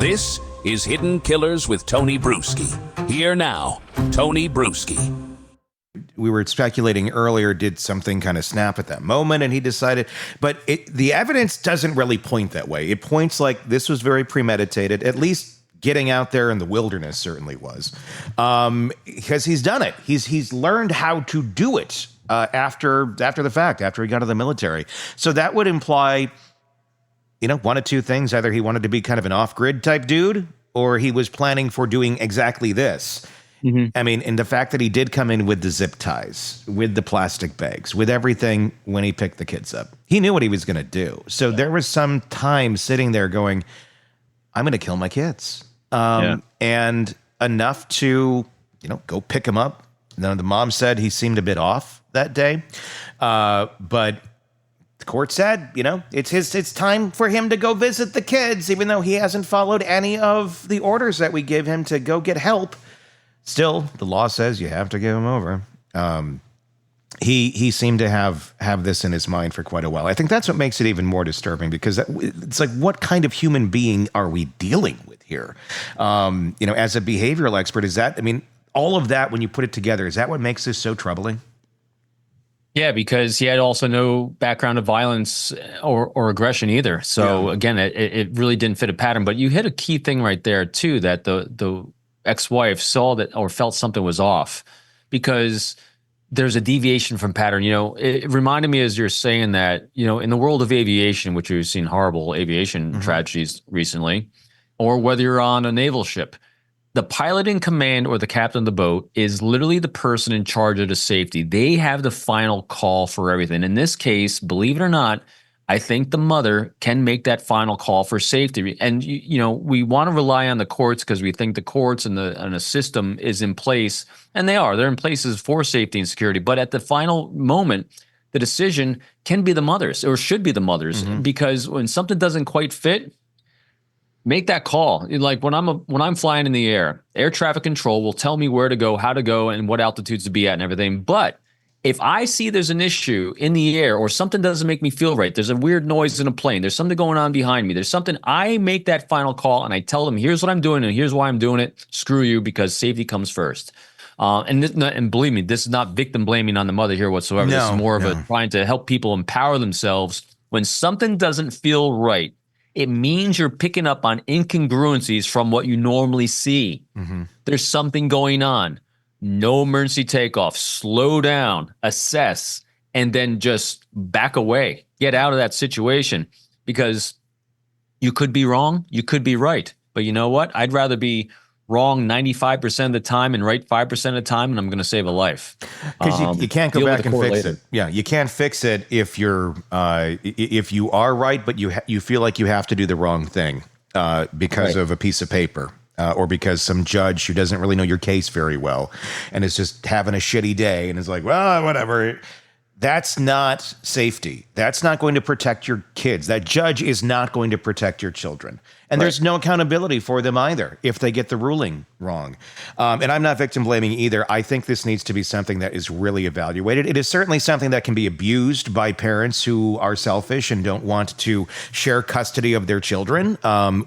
This is Hidden Killers with Tony Bruschi. Here now, Tony Bruschi. We were speculating earlier, did something kind of snap at that moment and he decided, but the evidence doesn't really point that way. It points like this was very premeditated, at least getting out there in the wilderness certainly was, because he's done it. He's learned how to do it after the fact, after he got to the military. So that would imply, one of two things. Either he wanted to be kind of an off-grid type dude, or he was planning for doing exactly this. Mm-hmm. I mean, and the fact that he did come in with the zip ties, with the plastic bags, with everything when he picked the kids up. He knew what he was going to do. So there was some time sitting there going, I'm going to kill my kids. And enough to, go pick him up. Now, the mom said he seemed a bit off that day. But the court said, it's time for him to go visit the kids, even though he hasn't followed any of the orders that we give him to go get help. Still, the law says you have to give him over. He seemed to have this in his mind for quite a while. I think that's what makes it even more disturbing, because it's like, what kind of human being are we dealing with here? As a behavioral expert, all of that, when you put it together, is that what makes this so troubling? Yeah, because he had also no background of violence or aggression either. So again, it really didn't fit a pattern. But you hit a key thing right there too, that the ex-wife saw that or felt something was off, because there's a deviation from pattern. It reminded me, as you're saying that, in the world of aviation, which we've seen horrible aviation tragedies recently, or whether you're on a naval ship, the pilot in command or the captain of the boat is literally the person in charge of the safety. They have the final call for everything. In this case, believe it or not, I think the mother can make that final call for safety. And, we want to rely on the courts because we think the courts and the system is in place, and they're in places for safety and security. But at the final moment, the decision can be the mother's, or should be the mother's, because when something doesn't quite fit, make that call. Like when I'm flying in the air traffic control will tell me where to go, how to go, and what altitudes to be at and everything. But if I see there's an issue in the air or something doesn't make me feel right, there's a weird noise in a plane, there's something going on behind me, there's something, I make that final call and I tell them, here's what I'm doing and here's why I'm doing it. Screw you, because safety comes first. And believe me, this is not victim blaming on the mother here whatsoever. This is more of a trying to help people empower themselves. When something doesn't feel right, it means you're picking up on incongruencies from what you normally see. There's something going on. No emergency takeoff, slow down, assess, and then just back away. Get out of that situation, because you could be wrong, you could be right. But you know what? I'd rather be wrong 95% of the time and right 5% of the time, and I'm going to save a life. Because you can't go back and fix it. Yeah, you can't fix it if you are right, but you feel like you have to do the wrong thing because of a piece of paper. Or because some judge who doesn't really know your case very well and is just having a shitty day and is like, well, whatever. That's not safety. That's not going to protect your kids. That judge is not going to protect your children. And there's no accountability for them either if they get the ruling wrong. And I'm not victim blaming either. I think this needs to be something that is really evaluated. It is certainly something that can be abused by parents who are selfish and don't want to share custody of their children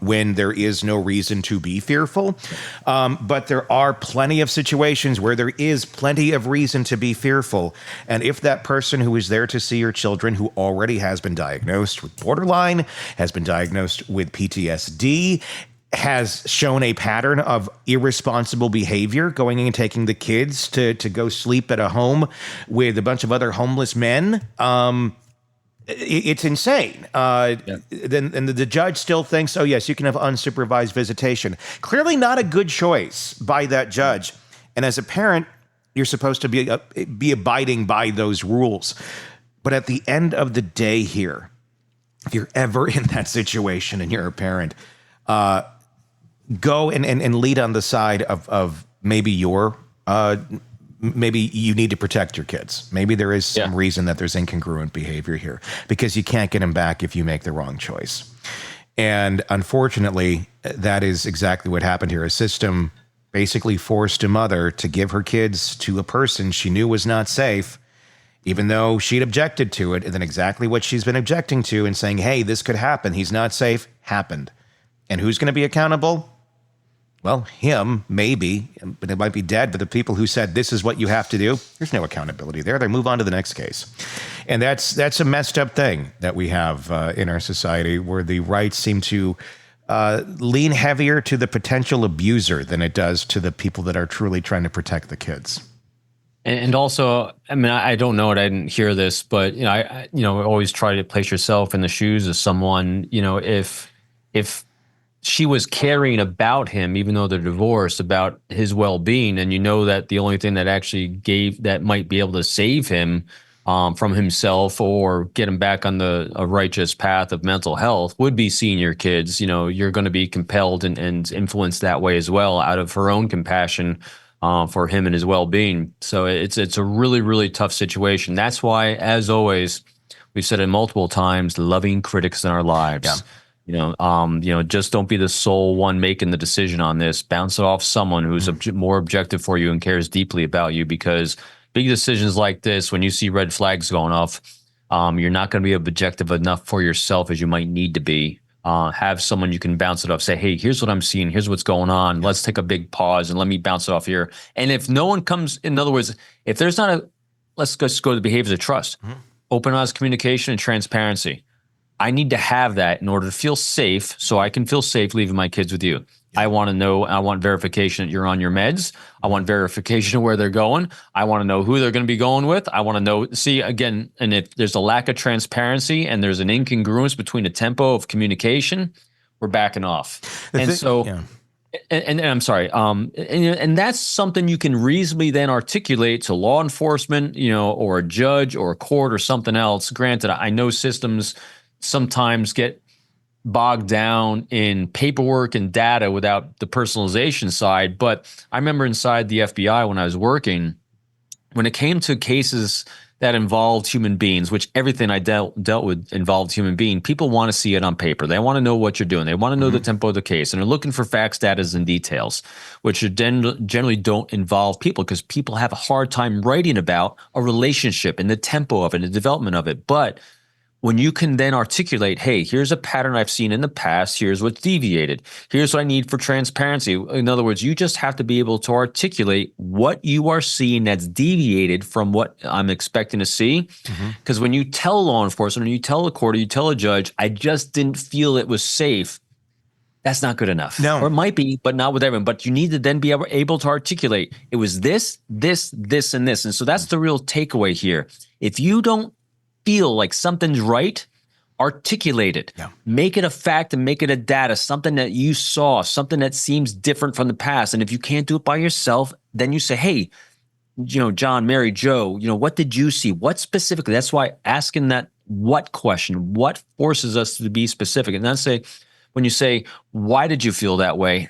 when there is no reason to be fearful. But there are plenty of situations where there is plenty of reason to be fearful. And if that person who is there to see your children, who already has been diagnosed with borderline, has been diagnosed with PTSD, has shown a pattern of irresponsible behavior, going in and taking the kids to go sleep at a home with a bunch of other homeless men, it's insane. Then the judge still thinks, oh, yes, you can have unsupervised visitation. Clearly not a good choice by that judge. And as a parent, you're supposed to be abiding by those rules. But at the end of the day here, if you're ever in that situation and you're a parent, go and lead on the side of maybe maybe you need to protect your kids. Maybe there is some reason that there's incongruent behavior here, because you can't get them back if you make the wrong choice. And unfortunately, that is exactly what happened here. A system basically forced a mother to give her kids to a person she knew was not safe, even though she'd objected to it. And then exactly what she's been objecting to and saying, hey, this could happen, he's not safe, happened. And who's going to be accountable? Well, him, maybe, but it might be dead. But the people who said this is what you have to do, there's no accountability there. They move on to the next case. And that's a messed up thing that we have in our society, where the rights seem to lean heavier to the potential abuser than it does to the people that are truly trying to protect the kids. And also, I mean, I don't know it. I didn't hear this, but I always try to place yourself in the shoes of someone. If she was caring about him, even though they're divorced, about his well-being, and that the only thing that actually that might be able to save him from himself or get him back on a righteous path of mental health would be seeing your kids, you're going to be compelled and influenced that way as well, out of her own compassion for him and his well-being. So it's a really, really tough situation. That's why, as always, we've said it multiple times, loving critics in our lives. Yeah. Just don't be the sole one making the decision on this. Bounce it off someone who's more objective for you and cares deeply about you, because big decisions like this, when you see red flags going off, you're not going to be objective enough for yourself as you might need to be. Have someone you can bounce it off. Say, hey, here's what I'm seeing. Here's what's going on. Let's take a big pause and let me bounce it off here. And if no one comes, in other words, if there's not let's just go to the behaviors of trust, open, honest communication and transparency. I need to have that in order to feel safe, so I can feel safe leaving my kids with you. I want to know, I want verification that you're on your meds. I want verification of where they're going. I want to know who they're going to be going with. I want to know, see, again, and if there's a lack of transparency and there's an incongruence between the tempo of communication, we're backing off. And I'm sorry, and that's something you can reasonably then articulate to law enforcement, or a judge or a court or something else. Granted, I know systems sometimes get bogged down in paperwork and data without the personalization side. But I remember inside the FBI when I was working, when it came to cases that involved human beings, which everything I dealt with involved human being, people want to see it on paper. They want to know what you're doing. They want to know the tempo of the case. And they're looking for facts, data, and details, which generally don't involve people, because people have a hard time writing about a relationship and the tempo of it and the development of it. But when you can then articulate, hey, here's a pattern I've seen in the past, here's what's deviated, here's what I need for transparency. In other words, you just have to be able to articulate what you are seeing that's deviated from what I'm expecting to see. Because when you tell law enforcement, or you tell a court, or you tell a judge, I just didn't feel it was safe, that's not good enough. No. Or it might be, but not with everyone. But you need to then be able to articulate, it was this, this, this, and this. And so that's the real takeaway here. If you don't feel like something's right, articulate it. Yeah. Make it a fact and make it a data, something that you saw, something that seems different from the past. And if you can't do it by yourself, then you say, hey, John, Mary, Joe, what did you see? What specifically? That's why asking that what question, what forces us to be specific. And then when you say, why did you feel that way?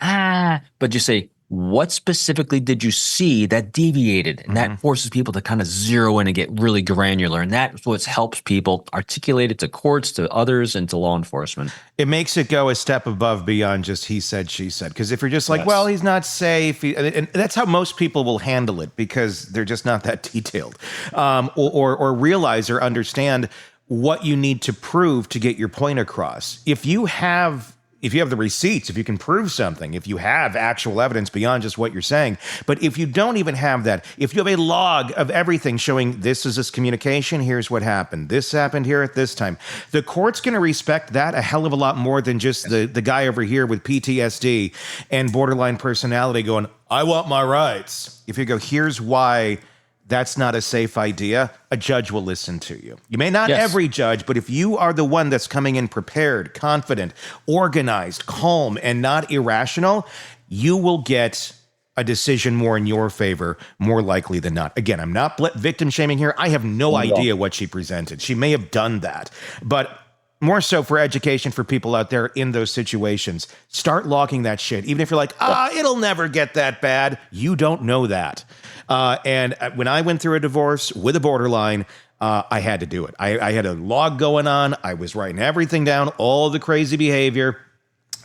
But you say, what specifically did you see that deviated? And that forces people to kind of zero in and get really granular. And that's what helps people articulate it to courts, to others, and to law enforcement. It makes it go a step above beyond just he said, she said. Because if you're just like, well, he's not safe. And that's how most people will handle it, because they're just not that detailed. Or realize or understand what you need to prove to get your point across. If you have the receipts, if you can prove something, if you have actual evidence beyond just what you're saying, but if you don't even have that, if you have a log of everything showing this is this communication, here's what happened, this happened here at this time, the court's going to respect that a hell of a lot more than just the guy over here with PTSD and borderline personality going, I want my rights. If you go, here's why that's not a safe idea, a judge will listen to you. You may not every judge, but if you are the one that's coming in prepared, confident, organized, calm, and not irrational, you will get a decision more in your favor, more likely than not. Again, I'm not victim shaming here. I have no idea what she presented. She may have done that, but more so for education for people out there in those situations. Start logging that shit. Even if you're like, it'll never get that bad. You don't know that. And when I went through a divorce with a borderline, I had to do it. I had a log going on. I was writing everything down, all the crazy behavior,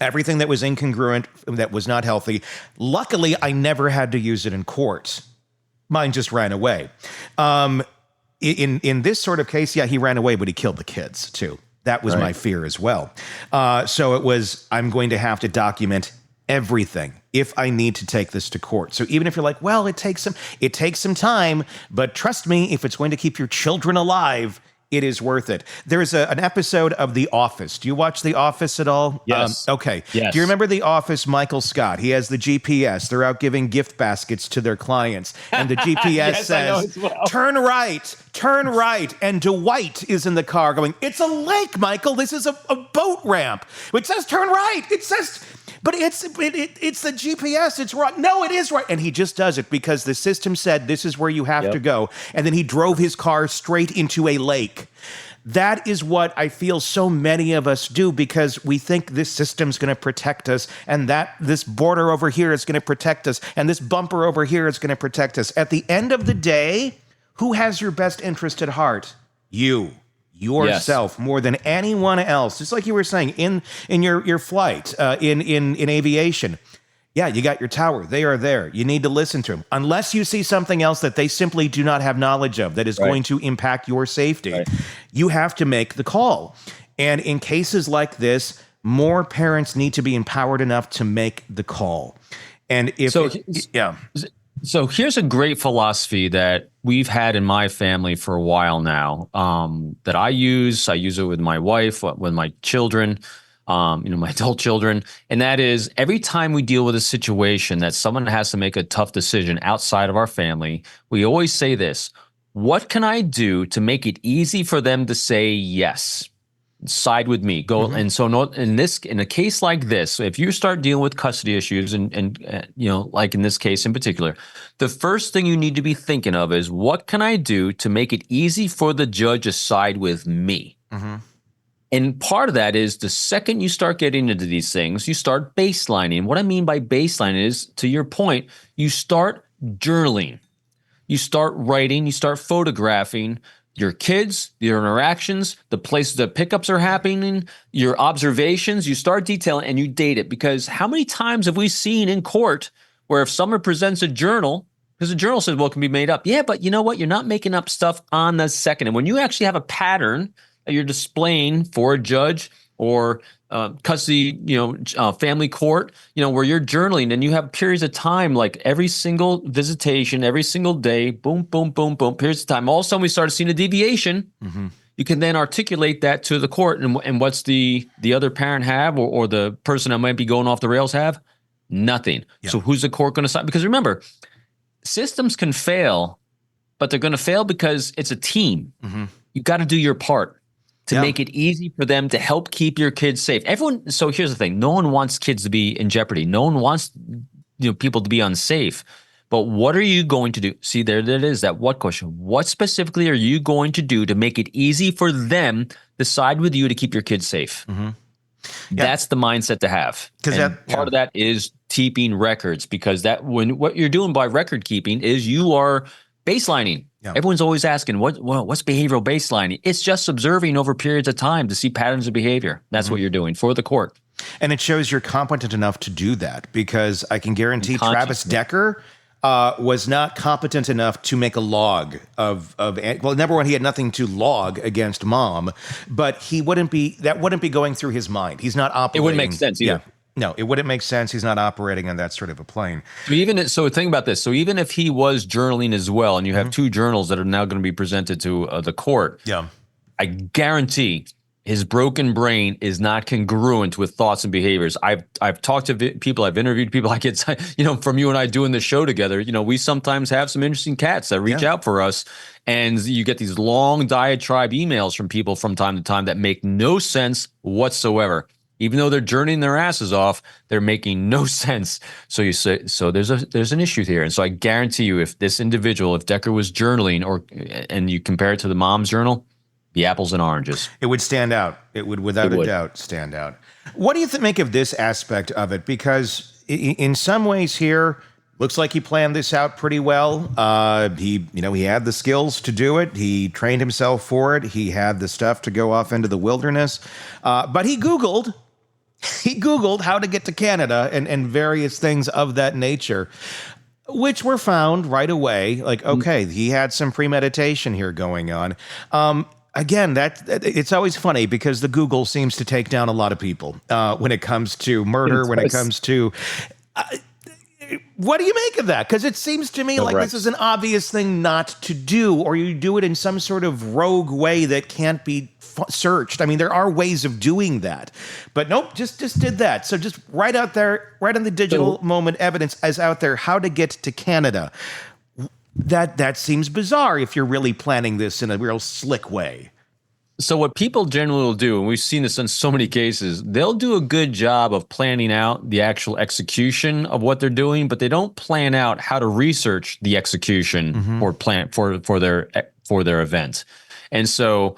everything that was incongruent, that was not healthy. Luckily, I never had to use it in court. Mine just ran away. In this sort of case, he ran away, but he killed the kids too. That was my fear as well. So it was, I'm going to have to document everything if I need to take this to court. So even if you're like, well, it takes some time, but trust me, if it's going to keep your children alive, it is worth it. There's an episode of The Office. Do you watch The Office at all? Yes. Okay. Yes. Do you remember The Office, Michael Scott? He has the GPS. They're out giving gift baskets to their clients. And the GPS Yes, says, turn right. And Dwight is in the car going, it's a lake, Michael. This is a boat ramp. It says turn right. It says... But it's the GPS. It's wrong. No, it is right. And he just does it because the system said this is where you have to go. And then he drove his car straight into a lake. That is what I feel so many of us do because we think this system's going to protect us and that this border over here is going to protect us and this bumper over here is going to protect us. At the end of the day, who has your best interest at heart? You. Yourself more than anyone else. Just like you were saying in your flight, in aviation. Yeah, you got your tower. They are there. You need to listen to them. Unless you see something else that they simply do not have knowledge of that is going to impact your safety, you have to make the call. And in cases like this, more parents need to be empowered enough to make the call. And So here's a great philosophy that we've had in my family for a while now, that I use it with my wife, with my children, my adult children. And that is every time we deal with a situation that someone has to make a tough decision outside of our family, we always say this: what can I do to make it easy for them to say yes? Side with me, go. And so in a case like this, if you start dealing with custody issues and like in this case in particular, the first thing you need to be thinking of is what can I do to make it easy for the judge to side with me? And part of that is the second you start getting into these things, you start baselining. What I mean by baseline is, to your point, you start journaling, you start writing, you start photographing your kids, your interactions, the places that pickups are happening, your observations, you start detailing and you date it. Because how many times have we seen in court where if someone presents a journal, because the journal says, well, it can be made up. Yeah, but you know what? You're not making up stuff on the second. And when you actually have a pattern that you're displaying for a judge or custody, family court, where you're journaling and you have periods of time, like every single visitation, every single day, boom, boom, boom, boom, periods of time. All of a sudden we started seeing a deviation. You can then articulate that to the court. And what's the other parent have or the person that might be going off the rails have? Nothing. Yeah. So who's the court going to sign? Because remember, systems can fail, but they're going to fail because it's a team. You got to do your part to make it easy for them to help keep your kids safe. So here's the thing. No one wants kids to be in jeopardy. No one wants people to be unsafe. But what are you going to do? See, there it is, that what question. What specifically are you going to do to make it easy for them to side with you to keep your kids safe? That's the mindset to have. Because part of that is keeping records, because what you're doing by record keeping is you are baselining. Everyone's always asking, what's behavioral baselining? It's just observing over periods of time to see patterns of behavior. That's what you're doing for the court. And it shows you're competent enough to do that, because I can guarantee Travis Decker was not competent enough to make a log of well, number one, he had nothing to log against mom, but that wouldn't be going through his mind. He's not operating. It wouldn't make sense either. No, it wouldn't make sense. He's not operating on that sort of a plane. So think about this. So even if he was journaling as well, and you have two journals that are now going to be presented to the court, I guarantee his broken brain is not congruent with thoughts and behaviors. I've talked to people, I've interviewed people. I get, from you and I doing the show together, we sometimes have some interesting cats that reach out for us, and you get these long diatribe emails from people from time to time that make no sense whatsoever. Even though they're journeying their asses off, they're making no sense. So you say, there's an issue here. And so I guarantee you, if Decker was journaling, and you compare it to the mom's journal, the apples and oranges. It would stand out. It would, without a doubt, stand out. What do you make of this aspect of it? Because in some ways here, looks like he planned this out pretty well. He had the skills to do it. He trained himself for it. He had the stuff to go off into the wilderness. But he Googled how to get to Canada and various things of that nature, which were found right away. Like, okay, he had some premeditation here going on. again, that it's always funny because the Google seems to take down a lot of people when it comes to murder, when it comes to. What do you make of that? Because it seems to me like this is an obvious thing not to do, or you do it in some sort of rogue way that can't be searched. I mean, there are ways of doing that, but nope, just did that. So just right out there, right on the digital moment evidence as out there, how to get to Canada. That seems bizarre if you're really planning this in a real slick way. So what people generally will do, and we've seen this in so many cases, they'll do a good job of planning out the actual execution of what they're doing, but they don't plan out how to research the execution or plan for their event. And so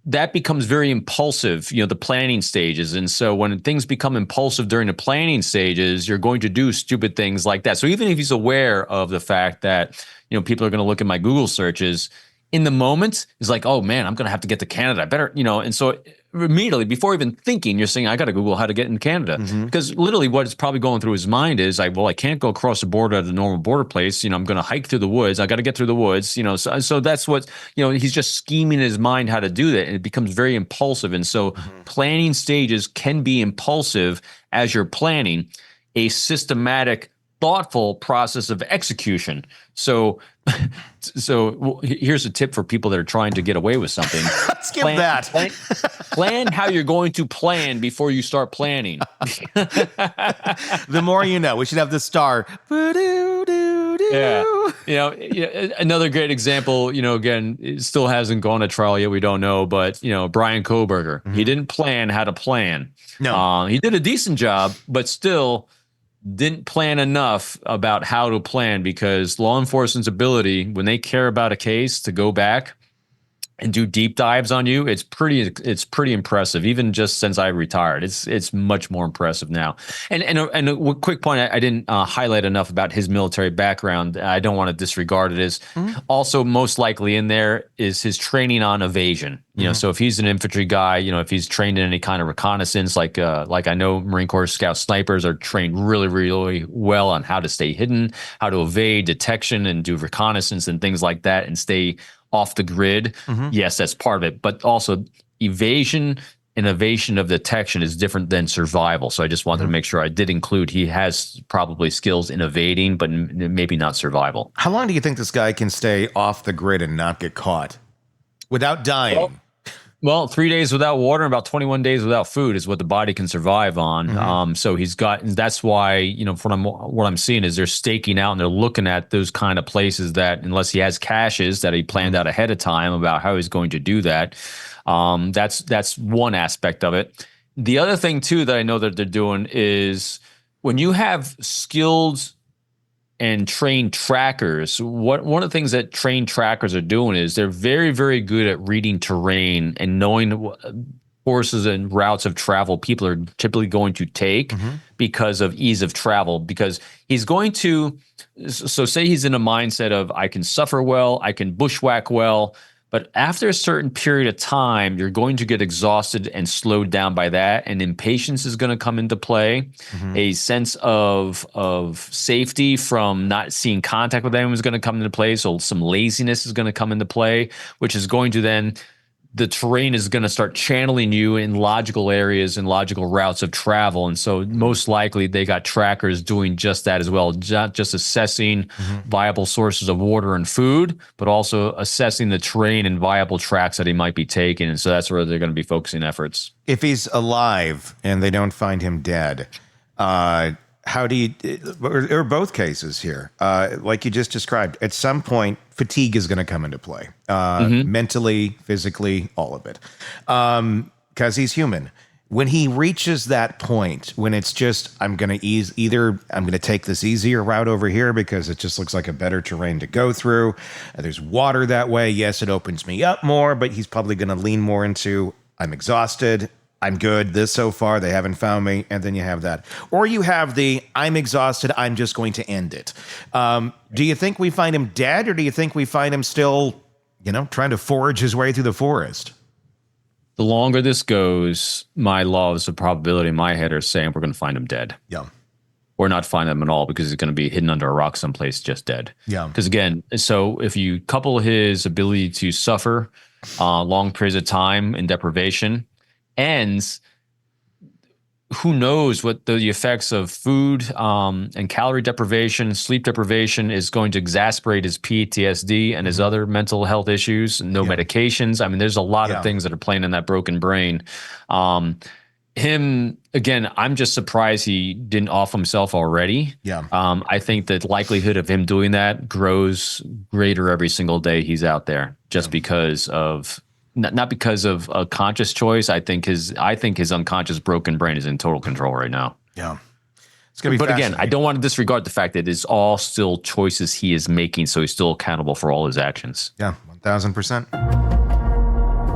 that becomes very impulsive, the planning stages. And so when things become impulsive during the planning stages, you're going to do stupid things like that. So even if he's aware of the fact that, people are going to look at my Google searches, in the moment, he's like, oh man, I'm going to have to get to Canada. I better, and so immediately before even thinking, you're saying, I got to Google how to get in Canada. Because literally what's probably going through his mind is like, well, I can't go across the border at a normal border place. I'm going to hike through the woods. I got to get through the woods, so that's what, he's just scheming in his mind how to do that. And it becomes very impulsive. And so planning stages can be impulsive as you're planning. A systematic, thoughtful process of execution. So here's a tip for people that are trying to get away with something. Skip that. Plan how you're going to plan before you start planning. The more you know. We should have the star. Yeah. Another great example, again, it still hasn't gone to trial yet. We don't know. But, Brian Koberger, he didn't plan how to plan. No. He did a decent job, but still didn't plan enough about how to plan, because law enforcement's ability, when they care about a case, to go back and do deep dives on you, it's pretty impressive. Even just since I retired, it's much more impressive now. And a quick point I didn't highlight enough about his military background. I don't want to disregard it. Is also most likely in there is his training on evasion. So if he's an infantry guy, if he's trained in any kind of reconnaissance, like I know Marine Corps Scout snipers are trained really, really well on how to stay hidden, how to evade detection and do reconnaissance and things like that, and stay off the grid. Yes, that's part of it. But also evasion and evasion of detection is different than survival. So I just wanted to make sure I did include he has probably skills in evading, but maybe not survival. How long do you think this guy can stay off the grid and not get caught without dying? Well, 3 days without water and about 21 days without food is what the body can survive on. So that's why, from what I'm seeing is they're staking out and they're looking at those kind of places that, unless he has caches that he planned out ahead of time about how he's going to do that. That's one aspect of it. The other thing too that I know that they're doing is when you have skilled and trained trackers, one of the things that trained trackers are doing is they're very, very good at reading terrain and knowing courses and routes of travel people are typically going to take because of ease of travel. Because he's going to, so say he's in a mindset of, I can suffer well, I can bushwhack well, but after a certain period of time, you're going to get exhausted and slowed down by that. And impatience is going to come into play. A sense of safety from not seeing contact with anyone is going to come into play. So some laziness is going to come into play, which is going to then, the terrain is going to start channeling you in logical areas and logical routes of travel. And so most likely they got trackers doing just that as well, not just assessing viable sources of water and food, but also assessing the terrain and viable tracks that he might be taking. And so that's where they're going to be focusing efforts. If he's alive and they don't find him dead, how do you, or both cases here, like you just described, at some point, fatigue is going to come into play, mentally, physically, all of it, because he's human. When he reaches that point, when it's just, I'm going to take this easier route over here because it just looks like a better terrain to go through. There's water that way. Yes, it opens me up more, but he's probably going to lean more into, I'm exhausted, I'm good this so far, they haven't found me, and then you have that. Or you have the, I'm exhausted, I'm just going to end it. Do you think we find him dead, or do you think we find him still, trying to forage his way through the forest? The longer this goes, my laws of probability in my head are saying we're going to find him dead. Yeah. Or not find him at all because he's going to be hidden under a rock someplace just dead. Yeah. Because again, so if you couple his ability to suffer long periods of time in deprivation, and who knows what the effects of food and calorie deprivation, sleep deprivation is going to exacerbate his PTSD and his other mental health issues. No medications. I mean, there's a lot of things that are playing in that broken brain. Him, again, I'm just surprised he didn't off himself already. Yeah. I think the likelihood of him doing that grows greater every single day he's out there, just because of not because of a conscious choice. I think his unconscious broken brain is in total control right now. Yeah. It's gonna be But again, I don't want to disregard the fact that it's all still choices he is making, so he's still accountable for all his actions. Yeah, 1000%.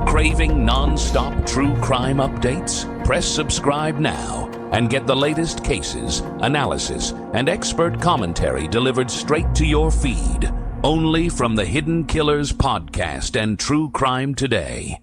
Craving non-stop true crime updates? Press subscribe now and get the latest cases, analysis, and expert commentary delivered straight to your feed. Only from the Hidden Killers podcast and True Crime Today.